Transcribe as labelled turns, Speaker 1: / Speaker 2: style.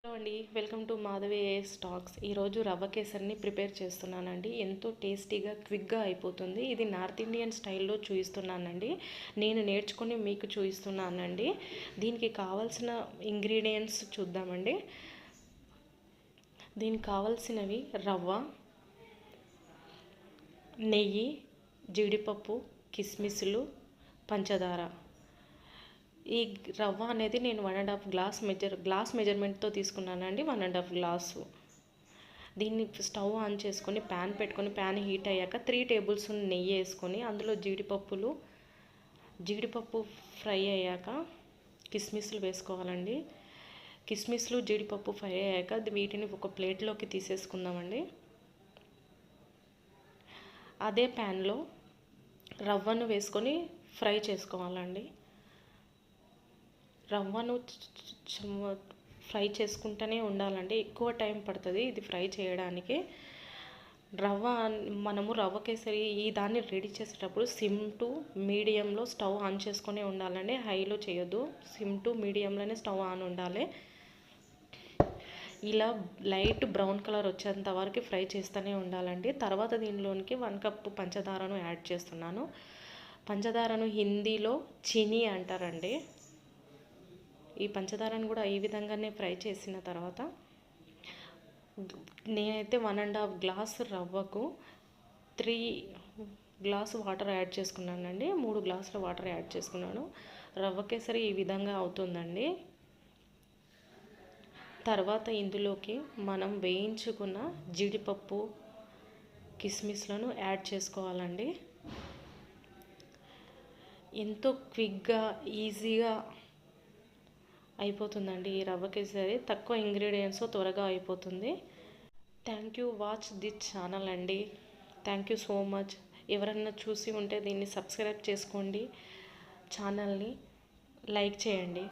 Speaker 1: Hello అండి, welcome to Madhavi AS talks. ఈరోజు రవ్వ కేసరిని ప్రిపేర్ చేస్తున్నానండి. ఎంతో టేస్టీగా క్విక్గా అయిపోతుంది. ఇది నార్త్ ఇండియన్ స్టైల్లో చూపిస్తున్నానండి. నేను నేర్చుకొని మీకు చూపిస్తున్నానండి. దీనికి కావాల్సిన ఇంగ్రీడియంట్స్ చూద్దామండి. దీనికి కావాల్సినవి రవ్వ, నెయ్యి, జీడిపప్పు, కిస్మిస్లు, పంచదార. ఈ రవ్వ అనేది నేను 1.5 గ్లాస్ మెజర్మెంట్తో తీసుకున్నానండి. 1.5 గ్లాసు. దీన్ని స్టవ్ ఆన్ చేసుకొని ప్యాన్ పెట్టుకొని ప్యాన్ హీట్ అయ్యాక 3 టేబుల్ స్పూన్ నెయ్యి వేసుకొని అందులో జీడిపప్పు ఫ్రై అయ్యాక కిస్మిస్లు వేసుకోవాలండి. కిస్మిస్లు జీడిపప్పు ఫ్రై అయ్యాక వీటిని ఒక ప్లేట్లోకి తీసేసుకుందామండి. అదే ప్యాన్లో రవ్వను వేసుకొని ఫ్రై చేసుకోవాలండి. రవ్వను ఫ్రై చేసుకుంటూనే ఉండాలండి. ఎక్కువ టైం పడుతుంది ఇది ఫ్రై చేయడానికి. మనము రవ్వ కేసరి ఈ దాన్ని రెడీ చేసేటప్పుడు సిమ్ టు మీడియంలో స్టవ్ ఆన్ చేసుకొని ఉండాలండి. హైలో చేయొద్దు, సిమ్ టు మీడియంలోనే స్టవ్ ఆన్ ఉండాలి. ఇలా లైట్ బ్రౌన్ కలర్ వచ్చేంత వరకు ఫ్రై చేస్తూనే ఉండాలండి. తర్వాత దీనిలోనికి 1 కప్పు పంచదారను యాడ్ చేస్తున్నాను. పంచదారను హిందీలో చినీ అంటారండి. ఈ పంచదారను కూడా ఈ విధంగానే ఫ్రై చేసిన తర్వాత నేనైతే 1.5 గ్లాసు రవ్వకు 3 గ్లాసు వాటర్ యాడ్ చేసుకున్నానండి. 3 గ్లాసుల వాటర్ యాడ్ చేసుకున్నాను. రవ్వ కేసరి ఈ విధంగా అవుతుందండి. తర్వాత ఇందులోకి మనం వేయించుకున్న జీడిపప్పు, కిస్మిస్లను యాడ్ చేసుకోవాలండి. ఎంతో క్విక్గా ఈజీగా అయిపోతుందండి ఈ రవ్వ కేసరి. తక్కువ ఇంగ్రీడియంట్స్ త్వరగా అయిపోతుంది. Thank you watch this channel అండి. Thank you so much. ఎవరన్నా చూసి ఉంటే దీన్ని సబ్స్క్రైబ్ చేసుకోండి, ఛానల్ని లైక్ చేయండి.